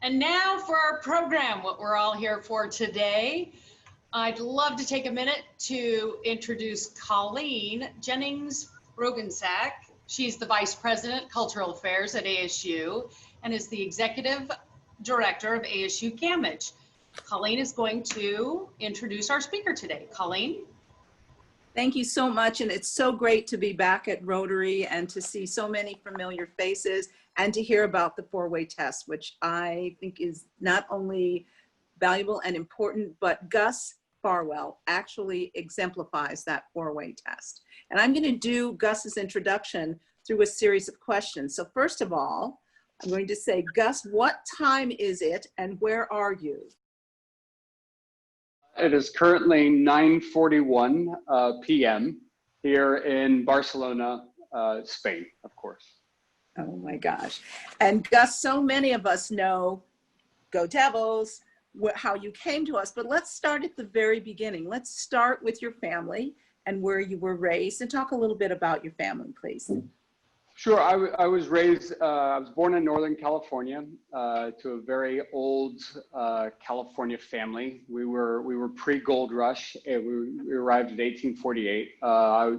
And now for our program, what we're all here for today. I'd love to take a minute to introduce Colleen Jennings Rogensack. She's the Vice President, Cultural Affairs at ASU and is the Executive Director of ASU GAMAGE. Colleen is going to introduce our speaker today. Colleen? Thank you so much, and it's so great to be back at Rotary and to see so many familiar faces and to hear about the four-way test, which I think is not only valuable and important, but Gus Farwell actually exemplifies that four-way test. And I'm going to do Gus's introduction through a series of questions. So first of all, I'm going to say, Gus, what time is it and where are you? It is currently 9:41 p.m. here in Barcelona, Spain, of course. Oh my gosh. And Gus, so many of us know, go Devils, how you came to us, but let's start at the very beginning. Let's start with your family and where you were raised, and talk a little bit about your family, please. Sure, I was born in Northern California to a very old California family. We were pre-Gold Rush. We arrived in 1848. I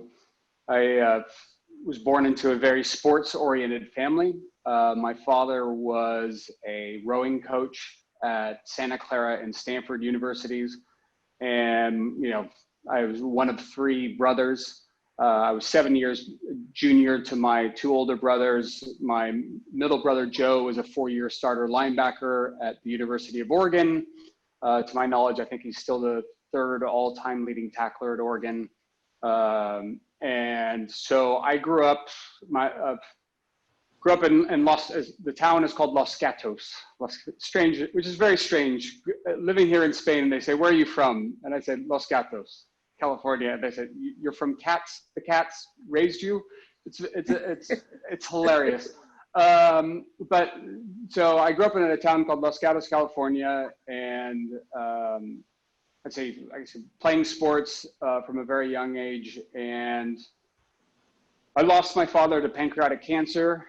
was born into a very sports-oriented family. My father was a rowing coach at Santa Clara and Stanford universities. And, you know, I was one of three brothers. I was 7 years junior to my two older brothers. My middle brother, Joe, was a four-year starter linebacker at the University of Oregon. To my knowledge, I think he's still the third all-time leading tackler at Oregon. And so I grew up in the town is called Los Gatos, strange, which is very strange. Living here in Spain, they say, "Where are you from?" And I said, "Los Gatos, California." And they said, "You're from Cats? The Cats raised you?" It's hilarious. But so I grew up in a town called Los Gatos, California, and I'd say playing sports from a very young age. And I lost my father to pancreatic cancer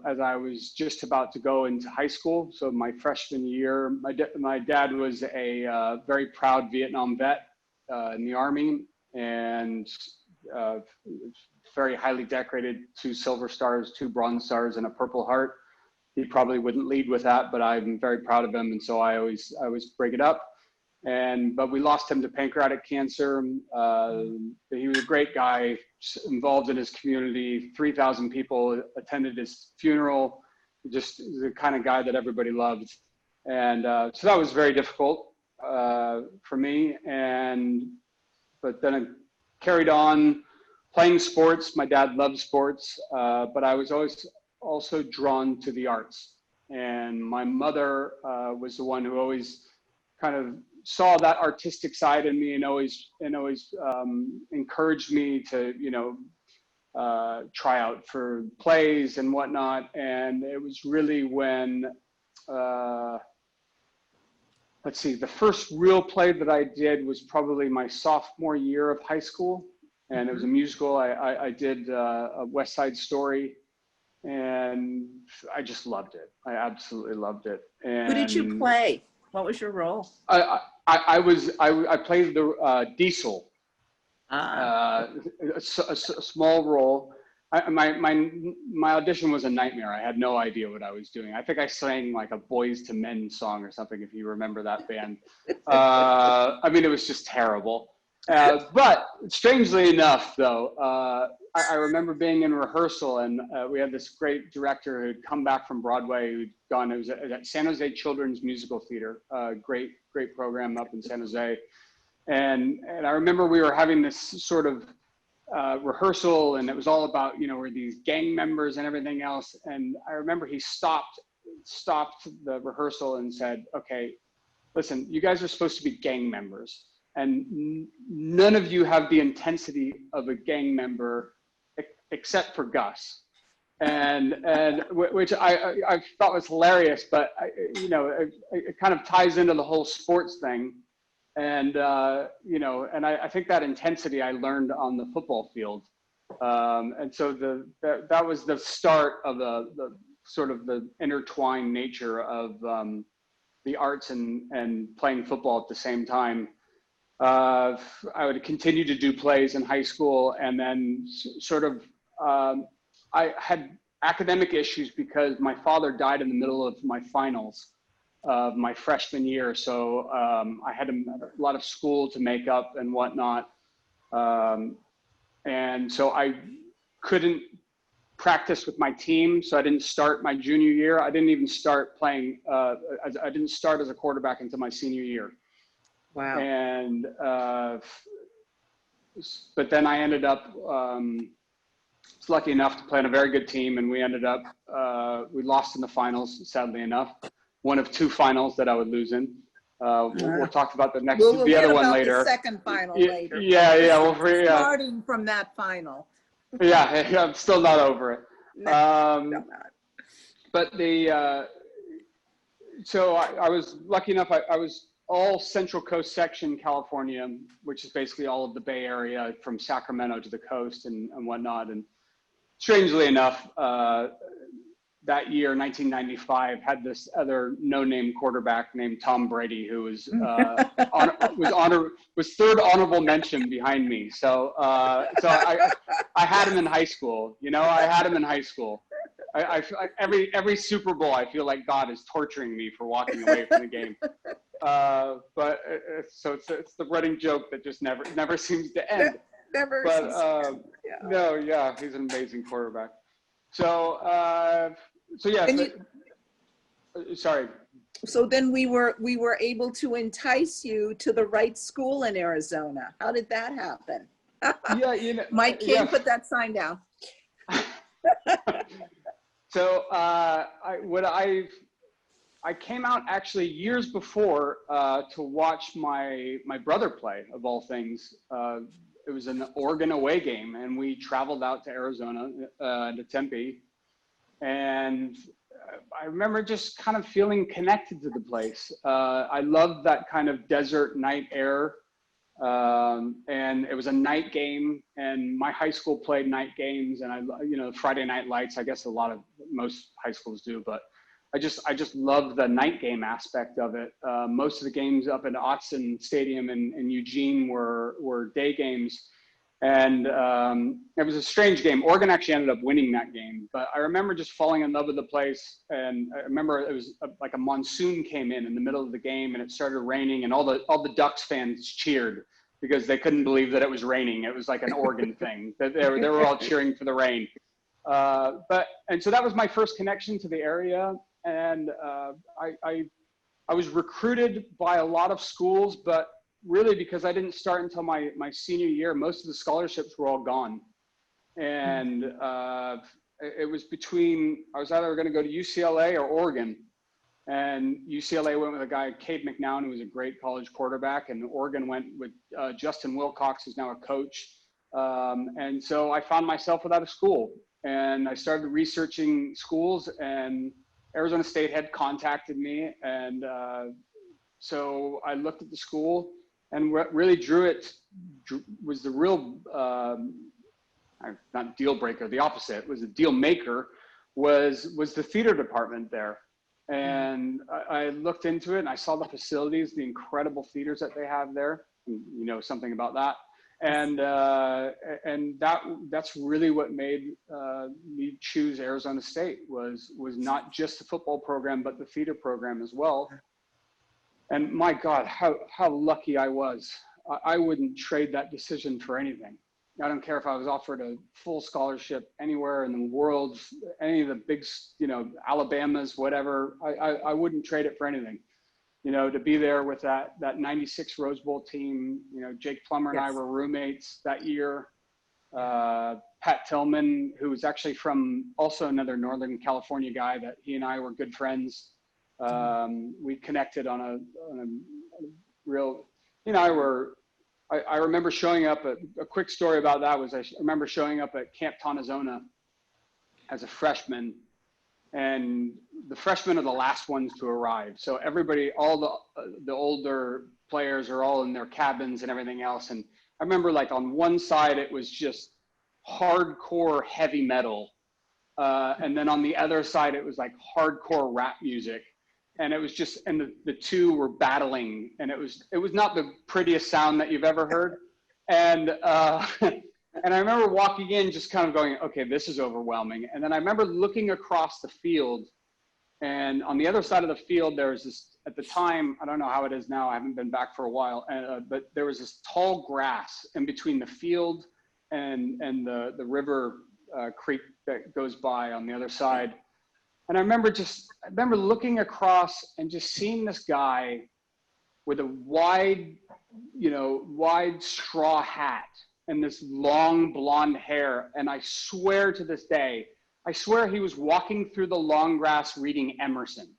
as I was just about to go into high school. So my freshman year, my dad was a very proud Vietnam vet in the Army, and very highly decorated, 2 Silver Stars, 2 Bronze Stars, and a Purple Heart. He probably wouldn't lead with that, but I'm very proud of him, and so I always bring it up. But we lost him to pancreatic cancer. He was a great guy, involved in his community. 3,000 people attended his funeral. Just the kind of guy that everybody loved. And so that was very difficult for me. But then I carried on playing sports. My dad loved sports, but I was always also drawn to the arts. And my mother was the one who always kind of saw that artistic side in me, and always encouraged me to, you know, try out for plays and whatnot. And it was really when, let's see, the first real play that I did was probably my sophomore year of high school. And it was a musical. I did a West Side Story, and I just loved it. I absolutely loved it. And who did you play? What was your role? I played the Diesel, a small role. My audition was a nightmare. I had no idea what I was doing. I think I sang like a Boys to Men song or something, if you remember that band. I mean, it was just terrible. But strangely enough, though, I remember being in rehearsal, and we had this great director who'd come back from Broadway, who'd gone, it was at San Jose Children's Musical Theater, great program up in San Jose. And I remember we were having this sort of rehearsal, and it was all about, you know, we're these gang members and everything else. And I remember he stopped the rehearsal and said, "Okay, listen, you guys are supposed to be gang members, and none of you have the intensity of a gang member except for Gus." And which I thought was hilarious, but you know, it kind of ties into the whole sports thing. And you know, and I think that intensity I learned on the football field. And so that was the start of the sort of the intertwined nature of the arts and playing football at the same time. I would continue to do plays in high school, and then sort of I had academic issues because my father died in the middle of my finals of my freshman year. So I had a lot of school to make up and whatnot. And so I couldn't practice with my team. So I didn't start my junior year. I didn't even start playing. I didn't start as a quarterback until my senior year. Wow. And, but then I ended up, was lucky enough to play on a very good team, and we ended up, we lost in the finals, sadly enough. One of two finals that I would lose in. We'll talk about the next, the other one later. The second final later. Yeah, yeah. Well, starting from that final. Yeah, I'm still not over it. No, But so I was lucky enough. I was all Central Coast section, California, which is basically all of the Bay Area from Sacramento to the coast and whatnot. And strangely enough, that year, 1995, had this other no-name quarterback named Tom Brady, who was was third honorable mention behind me. So I had him in high school. You know, I had him in high school. Every Super Bowl, I feel like God is torturing me for walking away from the game. But so it's the running joke that just never seems to end. No, yeah, he's an amazing quarterback. So yeah. Sorry. So then we were able to entice you to the right school in Arizona. How did that happen? Yeah, you know, Mike King, put that sign down. So I came out actually years before to watch my brother play, of all things. It was an Oregon away game, and we traveled out to Arizona, to Tempe. And I remember just kind of feeling connected to the place. I loved that kind of desert night air. And it was a night game, and my high school played night games, and Friday night lights, I guess most high schools do, but I just loved the night game aspect of it. Most of the games up in Autzen Stadium in Eugene were day games. And it was a strange game. Oregon actually ended up winning that game, but I remember just falling in love with the place. And I remember it was like a monsoon came in the middle of the game, and it started raining, and all the Ducks fans cheered because they couldn't believe that it was raining. It was like an Oregon thing. They were all cheering for the rain. And so that was my first connection to the area. And I was recruited by a lot of schools, but really because I didn't start until my senior year, most of the scholarships were all gone. And it was I was either going to go to UCLA or Oregon. And UCLA went with a guy, Cade McNown, who was a great college quarterback. And Oregon went with Justin Wilcox, who's now a coach. And so I found myself without a school. And I started researching schools, and Arizona State had contacted me. And so I looked at the school, and what really was the real, not deal breaker, the opposite, was a deal maker, was the theater department there. And I looked into it, and I saw the facilities, the incredible theaters that they have there. You know something about that. And that's really what made me choose Arizona State, was not just the football program, but the theater program as well. And my God, how lucky I was. I wouldn't trade that decision for anything. I don't care if I was offered a full scholarship anywhere in the world, any of the big, Alabamas, whatever. I wouldn't trade it for anything. To be there with that 96 Rose Bowl team. Jake Plummer and I were roommates that year. Pat Tillman, who was actually from also another Northern California guy, that he and I were good friends. We connected on a real, I remember showing up a quick story about that was I remember showing up at Camp Tonazona as a freshman, and the freshmen are the last ones to arrive. So everybody, all the older players are all in their cabins and everything else. And I remember, like, on one side, it was just hardcore heavy metal. And then on the other side, it was like hardcore rap music. And it was just, and the two were battling, and it was not the prettiest sound that you've ever heard. And, and I remember walking in just kind of going, okay, this is overwhelming. And then I remember looking across the field, and on the other side of the field, there was this, at the time, I don't know how it is now, I haven't been back for a while, but there was this tall grass in between the field and the river creek that goes by on the other side. And I remember looking across and just seeing this guy with a wide straw hat and this long blonde hair. And I swear to this day, he was walking through the long grass reading Emerson.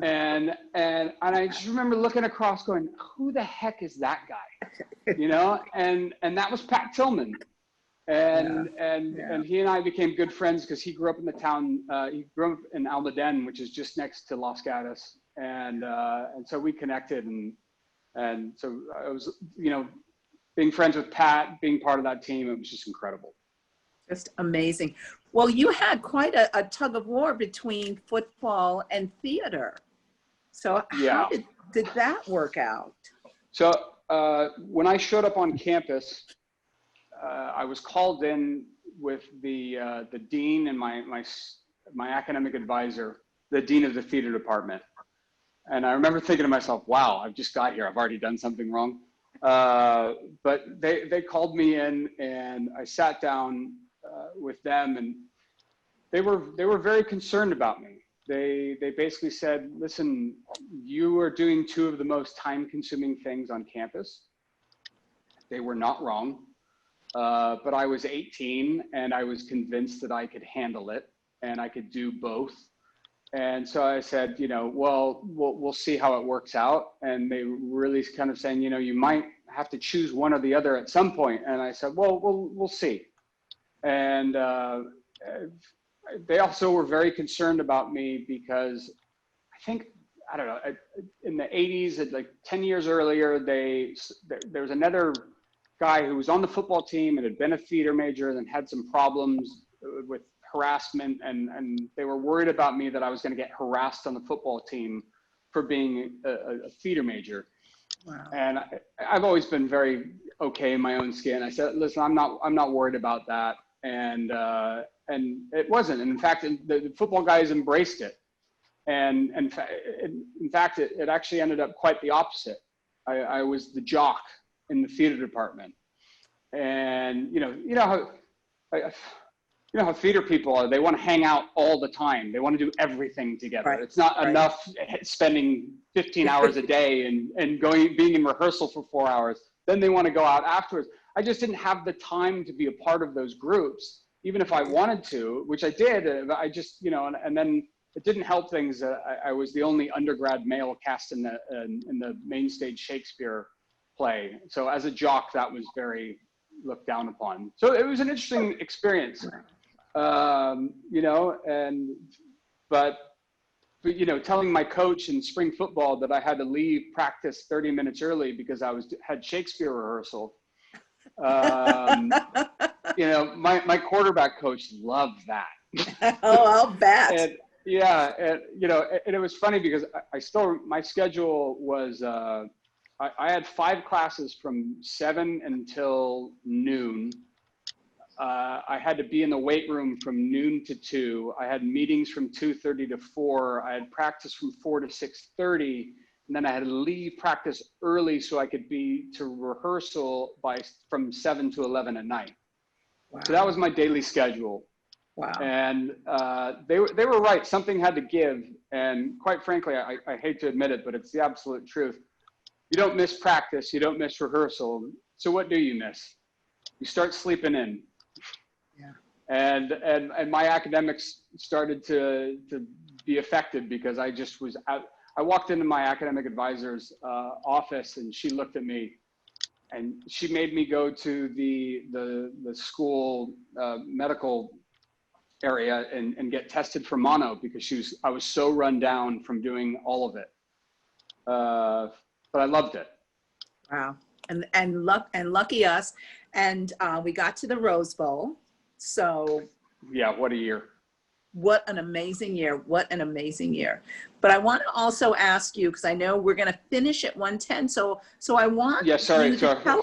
And I just remember looking across going, who the heck is that guy? You know, and that was Pat Tillman. And he and I became good friends because he grew up in the town. He grew up in Almaden, which is just next to Los Gatos, and so we connected, and so I was, you know, being friends with Pat, being part of that team, it was just incredible. Just amazing. Well, you had quite a tug of war between football and theater. So how did that work out? So when I showed up on campus, I was called in with the dean and my academic advisor, the dean of the theater department. And I remember thinking to myself, wow, I've just got here. I've already done something wrong. But they called me in, and I sat down with them, and they were very concerned about me. They basically said, listen, you are doing two of the most time-consuming things on campus. They were not wrong. But I was 18, and I was convinced that I could handle it and I could do both. And so I said, you know, well, we'll see how it works out. And they really kind of saying, you know, you might have to choose one or the other at some point. And I said, well, we'll see. And they also were very concerned about me because I think, I don't know, in the 80s, like 10 years earlier, there was another guy who was on the football team and had been a theater major and had some problems with harassment, and they were worried about me that I was going to get harassed on the football team for being a theater major. Wow. And I've always been very okay in my own skin. I said, listen, I'm not worried about that. And it wasn't. And in fact, the football guys embraced it. And in fact, it actually ended up quite the opposite. I was the jock in the theater department. And you know how theater people are. They want to hang out all the time. They want to do everything together. Right. It's not enough spending 15 hours a day and being in rehearsal for 4 hours. Then they want to go out afterwards. I just didn't have the time to be a part of those groups, even if I wanted to, which I did. I just, you know, and then it didn't help things. I was the only undergrad male cast in the main stage Shakespeare play. So as a jock, that was very looked down upon. So it was an interesting experience, you know, but you know, telling my coach in spring football that I had to leave practice 30 minutes early because I had Shakespeare rehearsal. You know, my quarterback coach loved that. Oh, I'll bet. And, yeah, and you know, and it was funny because my schedule was, I had 5 classes from 7 until noon. I had to be in the weight room from noon to 2. I had meetings from 2:30 to 4. I had practice from 4 to 6:30. And then I had to leave practice early so I could be to rehearsal from 7 to 11 at night. Wow. So that was my daily schedule. Wow. And they were right. Something had to give. And quite frankly, I hate to admit it, but it's the absolute truth. You don't miss practice. You don't miss rehearsal. So what do you miss? You start sleeping in. Yeah. And my academics started to be affected because I just was out. I walked into my academic advisor's office, and she looked at me, and she made me go to the school medical area and get tested for mono because I was so run down from doing all of it. But I loved it. Wow. And lucky us. And we got to the Rose Bowl. So yeah, what a year. what an amazing year. What an amazing year. But I want to also ask you, because I know we're going to finish at 1:10. So I want Yeah, sorry. you to tell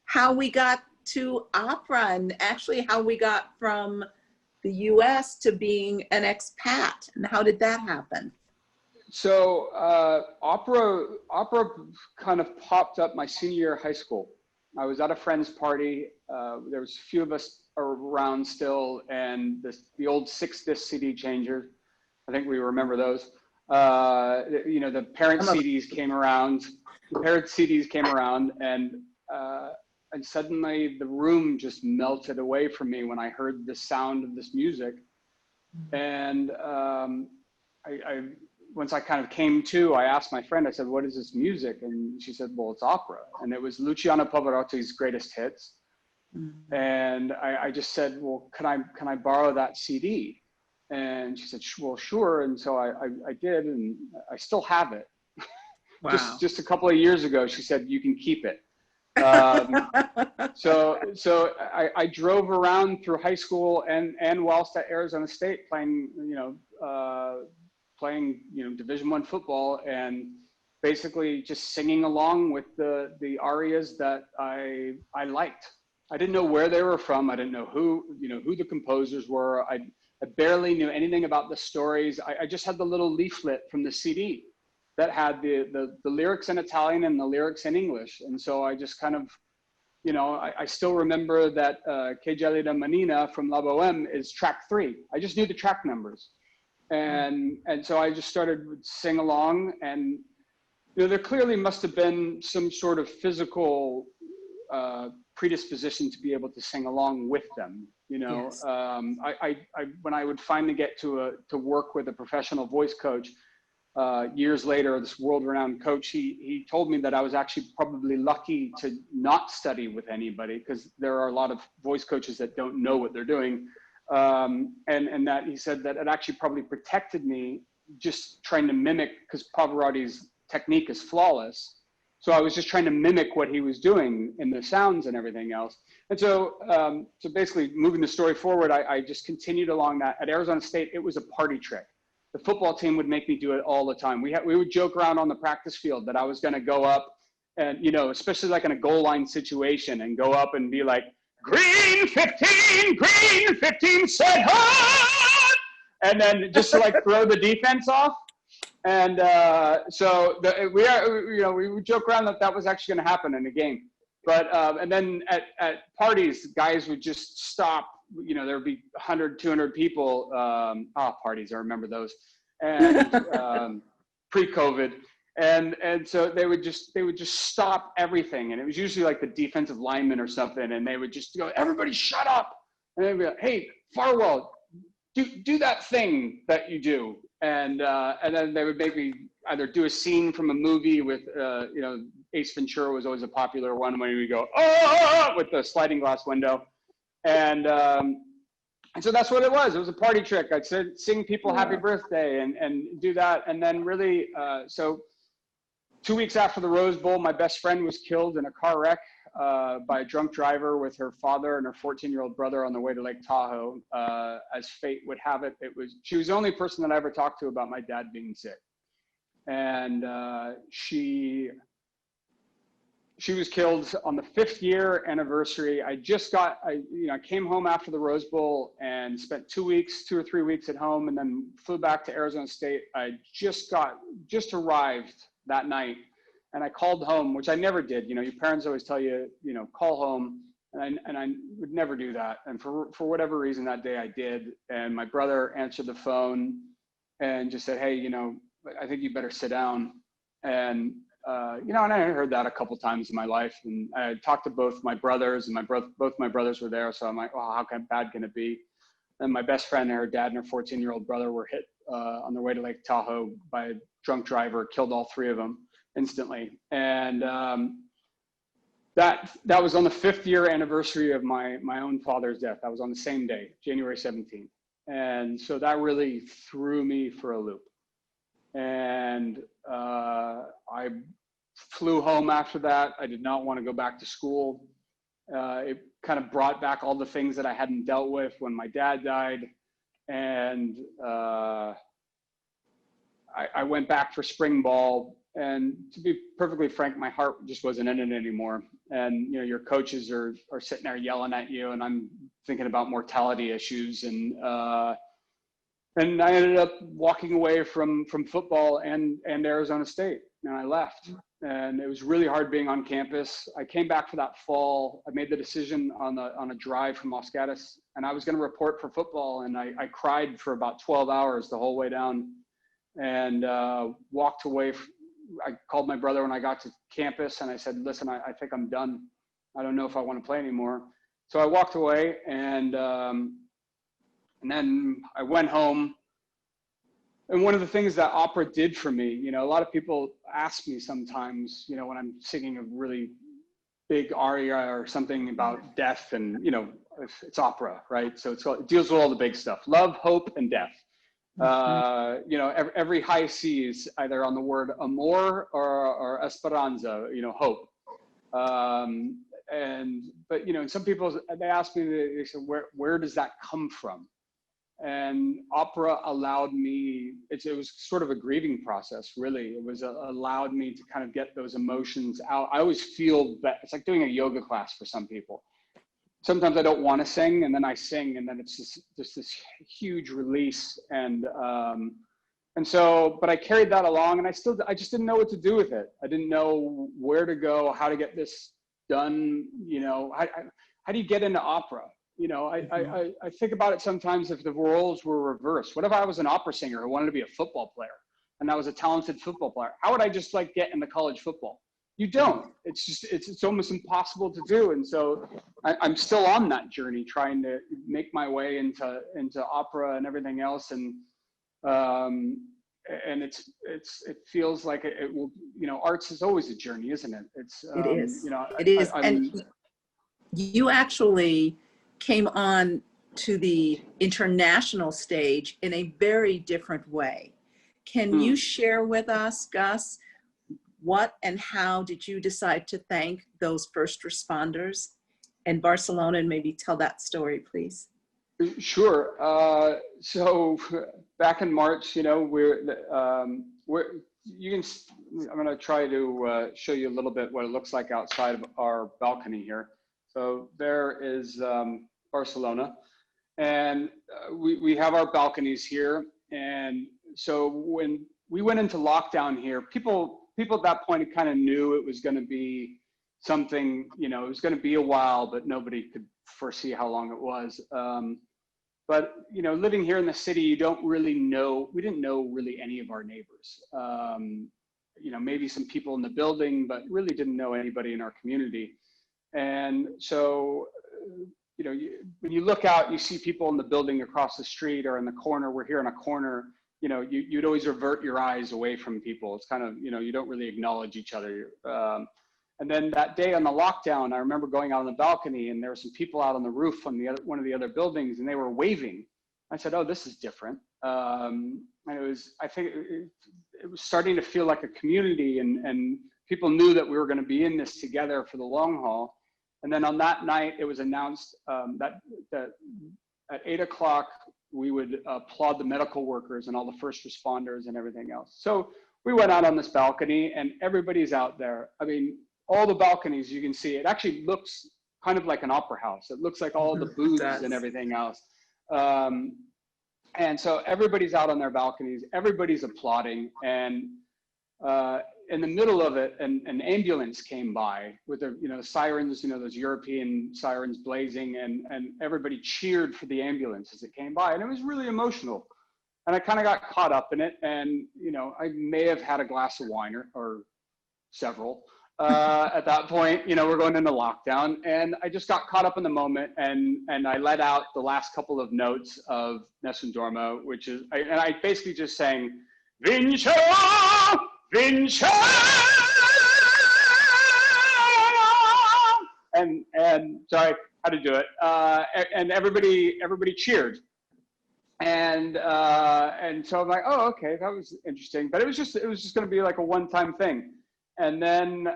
how we got to opera and actually how we got from the US to being an expat, and how did that happen? So opera kind of popped up my senior year of high school. I was at a friend's party. There was a few of us around still, and the old 6-disc CD changer. I think we remember those. You know, the parent CDs came around. And suddenly the room just melted away from me when I heard the sound of this music. And once I kind of came to, I asked my friend, I said, what is this music? And she said, well, it's opera. And it was Luciano Pavarotti's greatest hits. And I just said, well, can I borrow that CD? And she said, well, sure. And so I did, and I still have it. Wow. Just a couple of years ago, she said, you can keep it. So I drove around through high school and whilst at Arizona State playing, Division I football, and basically just singing along with the arias that I liked. I didn't know where they were from. I didn't know who the composers were. I barely knew anything about the stories. I just had the little leaflet from the CD that had the lyrics in Italian and the lyrics in English. And so I just kind of, I still remember that Che gelida manina from La Boheme is track 3. I just knew the track numbers. And so I just started to sing along, and there clearly must have been some sort of physical predisposition to be able to sing along with them. Yes. When I would finally get to work with a professional voice coach years later, this world-renowned coach, he told me that I was actually probably lucky to not study with anybody, because there are a lot of voice coaches that don't know what they're doing. And that he said that it actually probably protected me just trying to mimic, because Pavarotti's technique is flawless. So I was just trying to mimic what he was doing in the sounds and everything else. And so, so basically moving the story forward, I just continued along that. At Arizona State, it was a party trick. The football team would make me do it all the time. We would joke around on the practice field that I was going to go up and, especially like in a goal line situation, and go up and be like, green 15, set hard! And then just to like throw the defense off. And so we would joke around that was actually going to happen in a game. But, and then at parties, guys would just stop, there would be 100, 200 people, parties, I remember those, and pre-COVID. And so they would just stop everything. And it was usually like the defensive lineman or something. And they would just go, everybody shut up. And they'd be like, hey, Farwell, do that thing that you do. And then they would make me either do a scene from a movie with, Ace Ventura was always a popular one, when we go, oh, with the sliding glass window. And so that's what it was. It was a party trick. I'd sing people happy birthday and do that. And then really, so 2 weeks after the Rose Bowl, my best friend was killed in a car wreck by a drunk driver with her father and her 14-year-old brother on the way to Lake Tahoe. As fate would have it, she was the only person that I ever talked to about my dad being sick. And she was killed on the 5th year anniversary. I came home after the Rose Bowl and spent 2 or 3 weeks at home, and then flew back to Arizona State. I just arrived that night, and I called home, which I never did. Your parents always tell you, call home, and I would never do that. And for whatever reason that day I did, and my brother answered the phone and just said, hey, I think you better sit down. And and I heard that a couple times in my life, and I talked to both my brothers, and both my brothers were there. So I'm like, oh, how bad can it be? And my best friend and her dad and her 14-year-old brother were hit on their way to Lake Tahoe by a drunk driver, killed all 3 of them instantly. And that was on the 5th year anniversary of my own father's death. That was on the same day, January 17th. And so that really threw me for a loop. And I flew home after that. I did not want to go back to school. It kind of brought back all the things that I hadn't dealt with when my dad died. And I went back for spring ball, and to be perfectly frank, my heart just wasn't in it anymore. And you know, your coaches are sitting there yelling at you, and I'm thinking about mortality issues, and I ended up walking away from football and Arizona State, and I left. And it was really hard being on campus. I came back for that fall. I made the decision on a drive from Los Gatos, and I was going to report for football, and I cried for about 12 hours the whole way down, and walked away. I called my brother when I got to campus, and I said, listen, I think I'm done. I don't know if I want to play anymore. So I walked away, and then I went home. And one of the things that opera did for me, you know, a lot of people ask me sometimes, you know, when I'm singing a really big aria or something about death, and, you know, it's opera, right? So it deals with all the big stuff: love, hope, and death. You know, every high C is either on the word amor or esperanza, you know, hope. But you know, and some people, they ask me, they say, where does that come from? And opera allowed me, it was sort of a grieving process, really. It was allowed me to kind of get those emotions out. I always feel that it's like doing a yoga class for some people. Sometimes I don't want to sing, and then I sing, and then it's just this huge release. And so, but I carried that along, and I just didn't know what to do with it. I didn't know where to go, how to get this done. You know, how do you get into opera? You know, I think about it sometimes, if the roles were reversed. What if I was an opera singer who wanted to be a football player, and I was a talented football player? How would I just like get into college football? You don't. It's just, it's almost impossible to do. And so I'm still on that journey, trying to make my way into opera and everything else. And it feels like it will, you know, arts is always a journey, isn't it? It is. You know, it is. And you actually came on to the international stage in a very different way. Can you share with us, Gus, what and how did you decide to thank those first responders in Barcelona, and maybe tell that story, please? Sure. So back in March, you know, I'm going to try to show you a little bit what it looks like outside of our balcony here. So there is Barcelona, and we have our balconies here. And so when we went into lockdown here, people at that point kind of knew it was going to be something, you know, it was going to be a while, but nobody could foresee how long it was. But, you know, living here in the city, you don't really know, we didn't know really any of our neighbors. You know, maybe some people in the building, but really didn't know anybody in our community. And so, you know, when you look out, you see people in the building across the street or in the corner. We're here in a corner. You know, you'd always avert your eyes away from people. It's kind of, you know, you don't really acknowledge each other. And then that day on the lockdown, I remember going out on the balcony, and there were some people out on the roof on one of the other buildings, and they were waving. I said, oh, this is different. And it was, I think it was starting to feel like a community, and people knew that we were going to be in this together for the long haul. And then on that night, it was announced that at 8 o'clock, we would applaud the medical workers and all the first responders and everything else. So we went out on this balcony, and everybody's out there. I mean, all the balconies, you can see, it actually looks kind of like an opera house. It looks like all the booths and everything else. And so everybody's out on their balconies, everybody's applauding. And in the middle of it, an ambulance came by with the, you know, sirens, you know, those European sirens blazing, and everybody cheered for the ambulance as it came by. And it was really emotional. And I kind of got caught up in it. And, you know, I may have had a glass of wine or several at that point. You know, we're going into lockdown, and I just got caught up in the moment, and I let out the last couple of notes of Nessun Dorma, which is, and I basically just sang, Vince, Vince, and so I had to do it, and everybody cheered. And so I'm like, oh, okay, that was interesting. But it was just going to be like a one-time thing. And then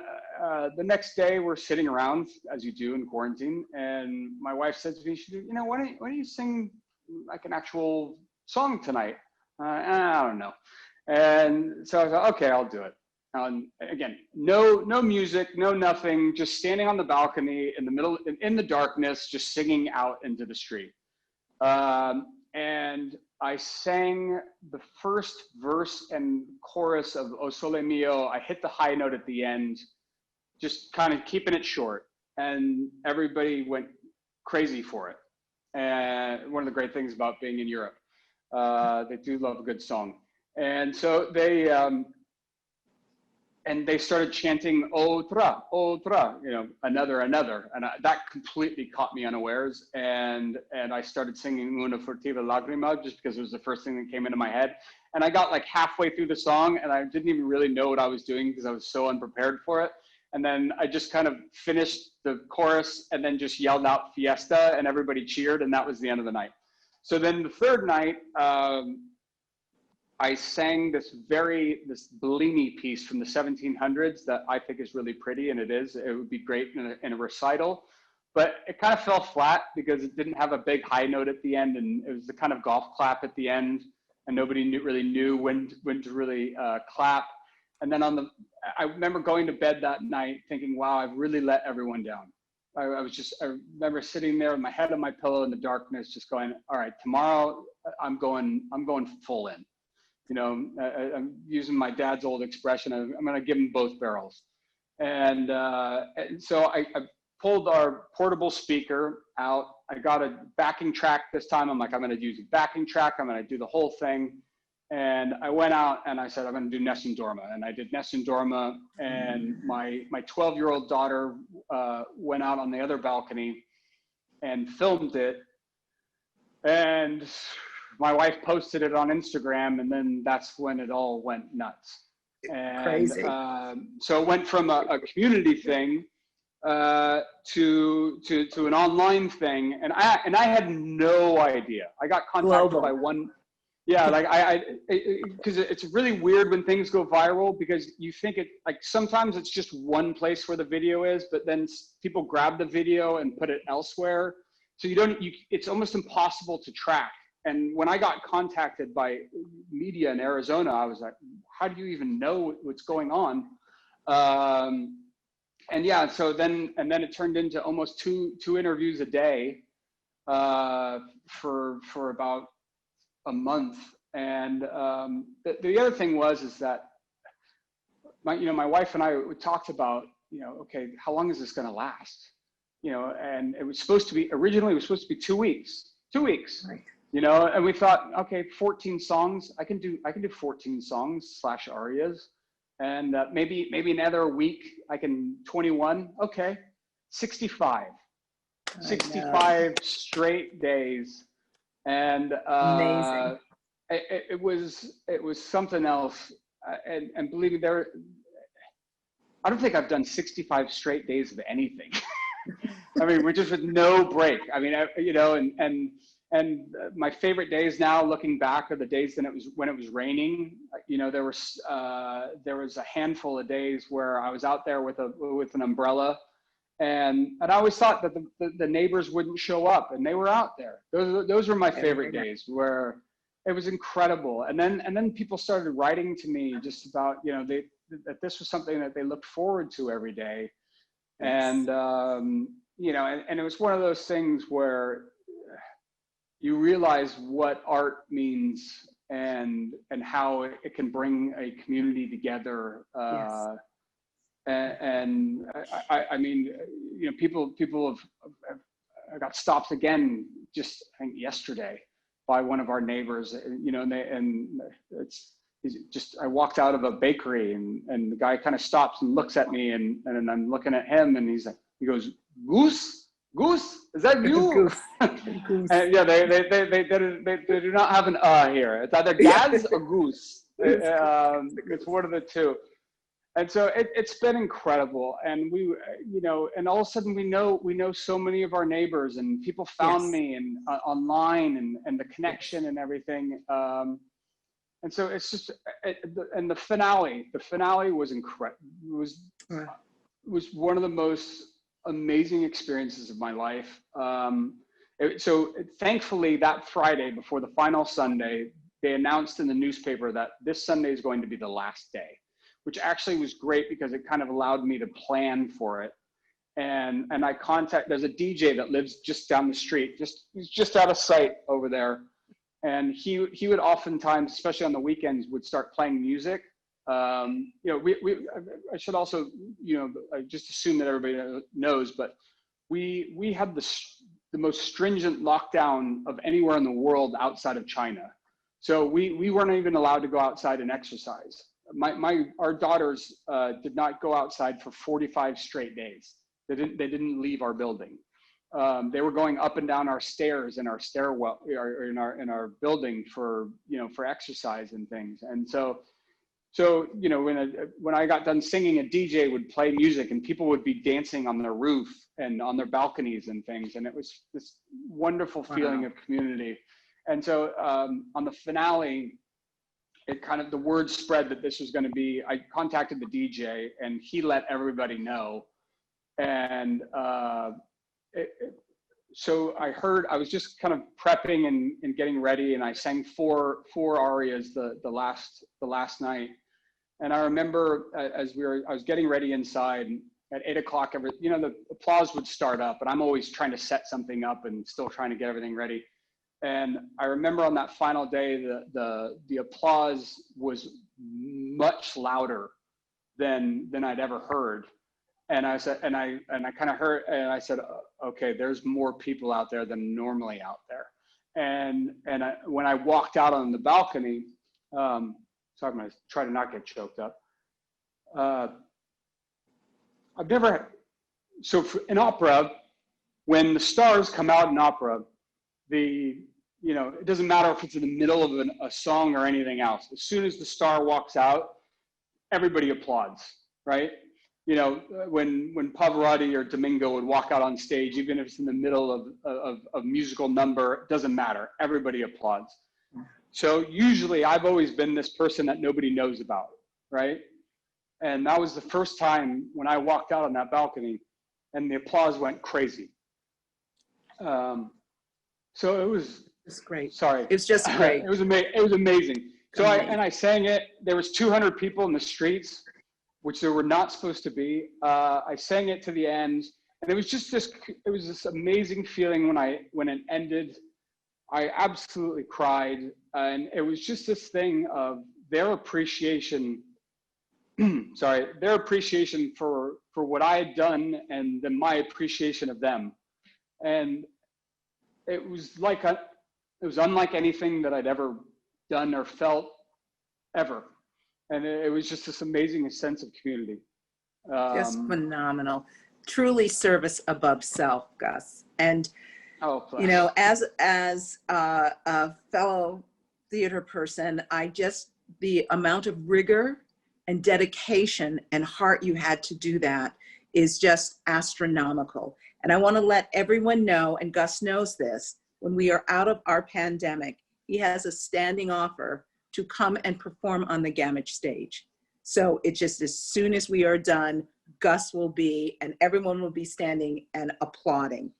the next day, we're sitting around, as you do in quarantine, and my wife said to me, you know, why don't you sing like an actual song tonight? I don't know. And so I thought, okay, I'll do it. Again, no music, no nothing, just standing on the balcony in the middle, in the darkness, just singing out into the street. And I sang the first verse and chorus of O Sole Mio. I hit the high note at the end, just kind of keeping it short. And everybody went crazy for it. And one of the great things about being in Europe, they do love a good song. And so they started chanting "Otra, otra," you know, another, and that completely caught me unawares. And I started singing "Una furtiva lagrima" just because it was the first thing that came into my head. And I got like halfway through the song, and I didn't even really know what I was doing because I was so unprepared for it. And then I just kind of finished the chorus and then just yelled out "Fiesta," and everybody cheered, and that was the end of the night. So then the third night, I sang this Bellini piece from the 1700s that I think is really pretty, and it is. It would be great in a recital, but it kind of fell flat because it didn't have a big high note at the end, and it was the kind of golf clap at the end, and nobody really knew when to really clap. And then I remember going to bed that night thinking, wow, I've really let everyone down. I remember sitting there with my head on my pillow in the darkness, just going, all right, tomorrow I'm going full in. You know, I'm using my dad's old expression. I'm going to give them both barrels. And so I pulled our portable speaker out. I got a backing track this time. I'm like, I'm going to use a backing track. I'm going to do the whole thing. And I went out and I said, I'm going to do Nessun Dorma. And I did Nessun Dorma. And my 12-year-old daughter went out on the other balcony and filmed it. And my wife posted it on Instagram, and then that's when it all went nuts. And Crazy. So it went from a community thing to an online thing, and I had no idea. I got contacted by one. Yeah, like because it's really weird when things go viral, because you think it, like, sometimes it's just one place where the video is, but then people grab the video and put it elsewhere. So it's almost impossible to track. And when I got contacted by media in Arizona, I was like, how do you even know what's going on? And yeah, so then it turned into almost two interviews a day for about a month. And the other thing is that my wife and I talked about, okay, how long is this going to last? And it was supposed to be, originally it was supposed to be 2 weeks, 2 weeks. Right. And we thought, okay, 14 songs. I can do 14 songs / arias, and maybe another week I can 21. Okay, 65 straight days, and amazing. It was something else. And believe me, I don't think I've done 65 straight days of anything. I mean, we're just with no break. I mean, and my favorite days now, looking back, are the days when it was raining. There was a handful of days where I was out there with an umbrella, and I always thought that the neighbors wouldn't show up, and they were out there. Those were my favorite days, where it was incredible. And then people started writing to me just about that this was something that they looked forward to every day, and and it was one of those things where you realize what art means and how it can bring a community together. And I mean, people have got stopped again just, I think, yesterday by one of our neighbors. I walked out of a bakery, and the guy kind of stops and looks at me, and I'm looking at him, and he goes, Goose, is that you? Goose. And yeah, they do not have an here. It's either Gaz or Goose. It's one of the two. And so it's been incredible. And and all of a sudden we know so many of our neighbors, and people found me and online, and the connection and everything. And so it's just, and the finale was incredible. It was one of the most amazing experiences of my life. So thankfully that Friday before the final Sunday, they announced in the newspaper that this Sunday is going to be the last day, which actually was great because it kind of allowed me to plan for it. And there's a DJ that lives just down the street, he's just out of sight over there. And he would oftentimes, especially on the weekends, would start playing music. You know, I should also, you know, I just assume that everybody knows, but we had the most stringent lockdown of anywhere in the world outside of China. So we weren't even allowed to go outside and exercise. Our daughters did not go outside for 45 straight days. They didn't leave our building. They were going up and down our stairs in our stairwell, in our building for, you know, for exercise and things. And so you know, when I got done singing, a DJ would play music and people would be dancing on their roof and on their balconies and things. And it was this wonderful feeling of community. And so on the finale, the word spread that this was going to be, I contacted the DJ and he let everybody know. And so I was just kind of prepping and getting ready, and I sang four arias the last night. And I remember as I was getting ready inside at 8 o'clock, you know, the applause would start up, and I'm always trying to set something up and still trying to get everything ready. And I remember on that final day, the applause was much louder than I'd ever heard. And I said, and I kind of heard, and I said, okay, there's more people out there than normally out there. And when I walked out on the balcony, so I'm going to try to not get choked up. In opera, when the stars come out in opera, you know, it doesn't matter if it's in the middle of a song or anything else. As soon as the star walks out, everybody applauds, right? You know, when Pavarotti or Domingo would walk out on stage, even if it's in the middle of a musical number, it doesn't matter. Everybody applauds. So usually I've always been this person that nobody knows about, right? And that was the first time when I walked out on that balcony and the applause went crazy. So it was great. Sorry. It's just great. It was amazing. So I sang it. There was 200 people in the streets, which there were not supposed to be. I sang it to the end, and it was just this amazing feeling when it ended. I absolutely cried, and it was just this thing of their appreciation. Their appreciation for what I had done, and then my appreciation of them, and it was unlike anything that I'd ever done or felt ever. And it was just this amazing sense of community. Just phenomenal. Truly service above self, Gus. And, you know, as a fellow theater person, the amount of rigor and dedication and heart you had to do that is just astronomical. And I want to let everyone know, and Gus knows this, when we are out of our pandemic, he has a standing offer to come and perform on the Gamage stage. So it's just as soon as we are done, Gus will be, and everyone will be standing and applauding.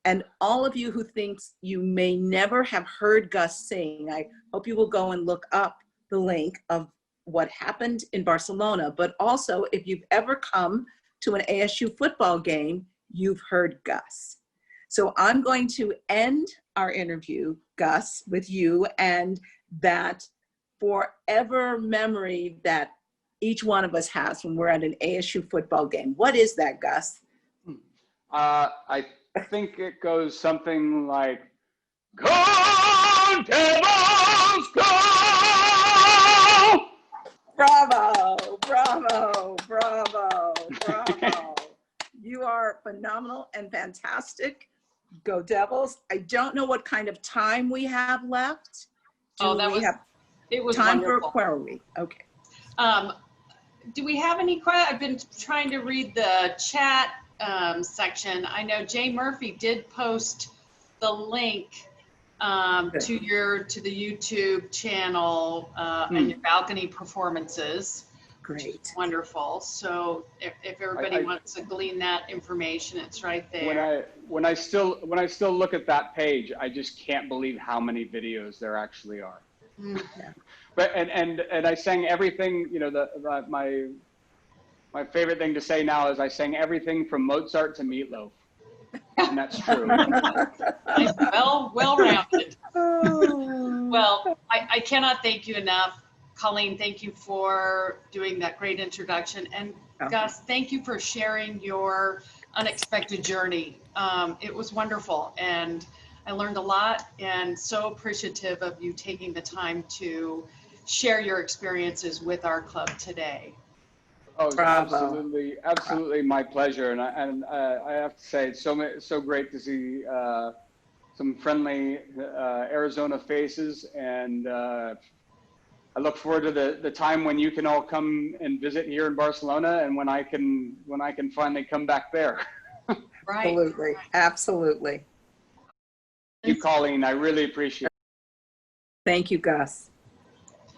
And all of you who thinks you may never have heard Gus sing, I hope you will go and look up the link of what happened in Barcelona. But also, if you've ever come to an ASU football game, you've heard Gus. So I'm going to end our interview, Gus, with you, and that forever memory that each one of us has when we're at an ASU football game. What is that, Gus? I think it goes something like, "Go Devils, go!" Bravo, bravo, bravo, bravo. You are phenomenal and fantastic. Go Devils. I don't know what kind of time we have left. It was time wonderful. for a query. Okay. Do we have any questions? I've been trying to read the chat section. I know Jay Murphy did post the link to the YouTube channel and your balcony performances. Great. Wonderful. So if everybody wants to glean that information, it's right there. When I still look at that page, I just can't believe how many videos there actually are. Mm. But and I sang everything. You know, my favorite thing to say now is I sang everything from Mozart to Meatloaf, and that's true. Well-rounded. Well, I cannot thank you enough. Colleen, thank you for doing that great introduction. And Gus, thank you for sharing your unexpected journey. It was wonderful, and I learned a lot, and so appreciative of you taking the time to share your experiences with our club today. Oh, absolutely my pleasure. And I have to say, it's so great to see some friendly Arizona faces, and I look forward to the time when you can all come and visit here in Barcelona, and when I can finally come back there. Right. Absolutely. Absolutely. Thank you, Colleen. I really appreciate it. Thank you, Gus.